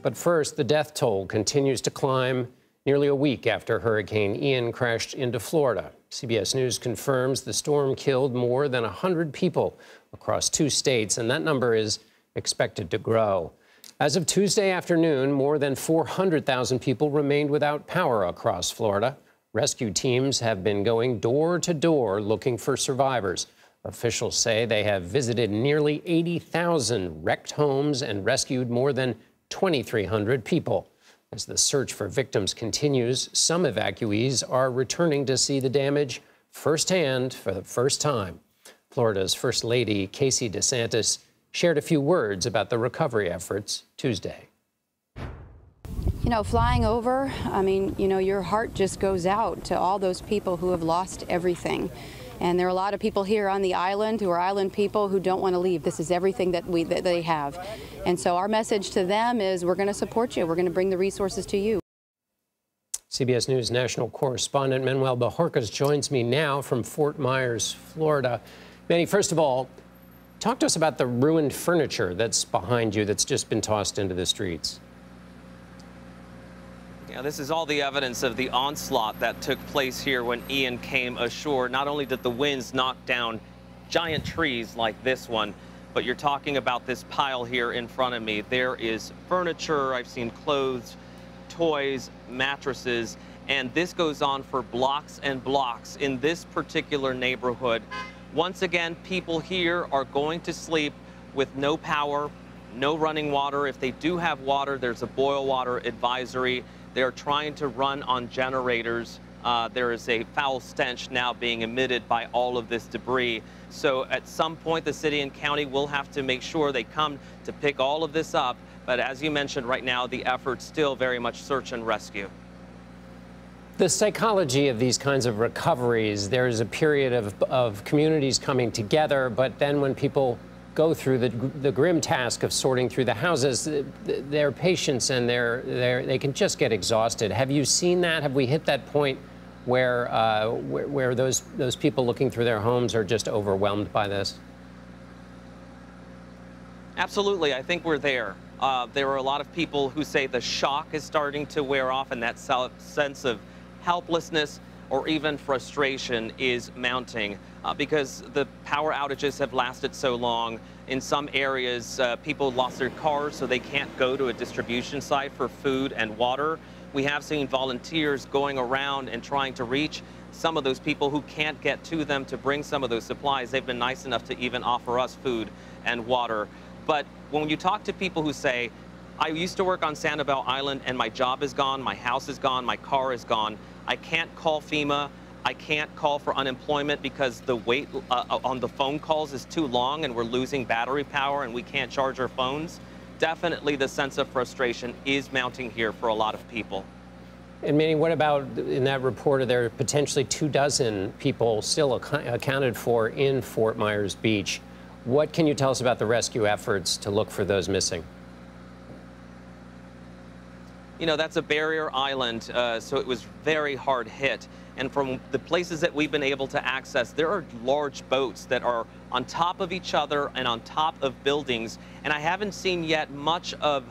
But first, the death toll continues to climb nearly a week after Hurricane Ian crashed into Florida. CBS News confirms the storm killed more than 100 people across 2 states, and that number is expected to grow. As of Tuesday afternoon, more than 400,000 people remained without power across Florida. Rescue teams have been going door to door looking for survivors. Officials say they have visited nearly 80,000 wrecked homes and rescued more than 2,300 people. As the search for victims continues, some evacuees are returning to see the damage firsthand for the first time. Florida's First Lady, Casey DeSantis, shared a few words about the recovery efforts Tuesday. You know, flying over, I mean, you know, your heart just goes out to all those people who have lost everything. And there are a lot of people here on the island who are island people who don't want to leave. This is everything that they have. And so our message to them is we're going to support you. We're going to bring the resources to you. CBS News national correspondent Manuel Bojorquez joins me now from Fort Myers, Florida. Manny, first of all, talk to us about the ruined furniture that's behind you that's just been tossed into the streets. Yeah, this is all the evidence of the onslaught that took place here when Ian came ashore. Not only did the winds knock down giant trees like this one, but you're talking about this pile here in front of me. There is furniture, I've seen clothes, toys, mattresses, and this goes on for blocks and blocks in this particular neighborhood. Once again, people here are going to sleep with no power, no running water. If they do have water, there's a boil water advisory. They're trying to run on generators. There is a foul stench now being emitted by all of this debris. So at some point, the city and county will have to make sure they come to pick all of this up. But as you mentioned, right now, the effort's still very much search and rescue. The psychology of these kinds of recoveries, there's a period of communities coming together, but then when people go through the grim task of sorting through the houses, their patience and they can just get exhausted. Have you seen that? Have we hit that point where those people looking through their homes are just overwhelmed by this? Absolutely, I think we're there. There are a lot of people who say the shock is starting to wear off, and that sense of helplessness or even frustration is mounting because the power outages have lasted so long. In some areas, people lost their cars, so they can't go to a distribution site for food and water. We have seen volunteers going around and trying to reach some of those people who can't get to them to bring some of those supplies. They've been nice enough to even offer us food and water. But when you talk to people who say, I used to work on Sanibel Island and my job is gone, my house is gone, my car is gone, I can't call FEMA, I can't call for unemployment because the wait on the phone calls is too long and we're losing battery power and we can't charge our phones. Definitely the sense of frustration is mounting here for a lot of people. And Manny, what about in that report, are there potentially 24 people still accounted for in Fort Myers Beach? What can you tell us about the rescue efforts to look for those missing? You know, that's a barrier island, so it was very hard hit. And from the places that we've been able to access, there are large boats that are on top of each other and on top of buildings. And I haven't seen yet much of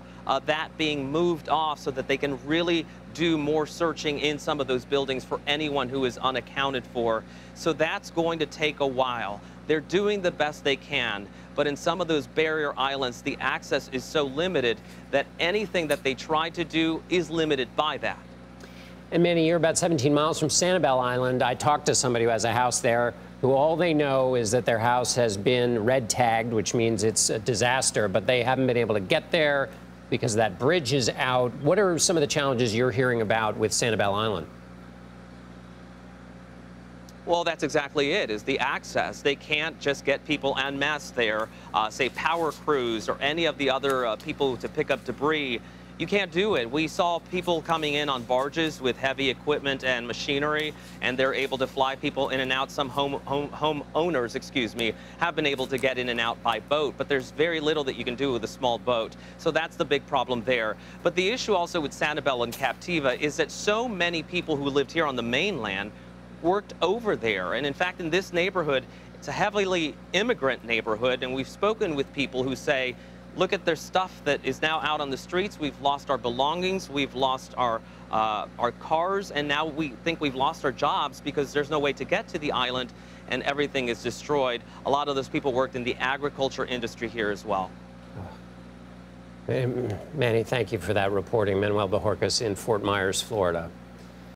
that being moved off so that they can really do more searching in some of those buildings for anyone who is unaccounted for. So that's going to take a while. They're doing the best they can, but in some of those barrier islands, the access is so limited that anything that they try to do is limited by that. And Manny, you're about 17 miles from Sanibel Island. I talked to somebody who has a house there who all they know is that their house has been red tagged, which means it's a disaster, but they haven't been able to get there because that bridge is out. What are some of the challenges you're hearing about with Sanibel Island? Well, that's exactly it, is the access. They can't just get people en masse there, say power crews or any of the other people to pick up debris. You can't do it. We saw people coming in on barges with heavy equipment and machinery, and they're able to fly people in and out. Some homeowners, have been able to get in and out by boat, but there's very little that you can do with a small boat. So that's the big problem there. But the issue also with Sanibel and Captiva is that so many people who lived here on the mainland worked over there. And in fact, in this neighborhood, it's a heavily immigrant neighborhood, and we've spoken with people who say look at their stuff that is now out on the streets. We've lost our belongings. We've lost our cars. And now we think we've lost our jobs because there's no way to get to the island and everything is destroyed. A lot of those people worked in the agriculture industry here as well. Manny, thank you for that reporting. Manuel Bojorquez in Fort Myers, Florida.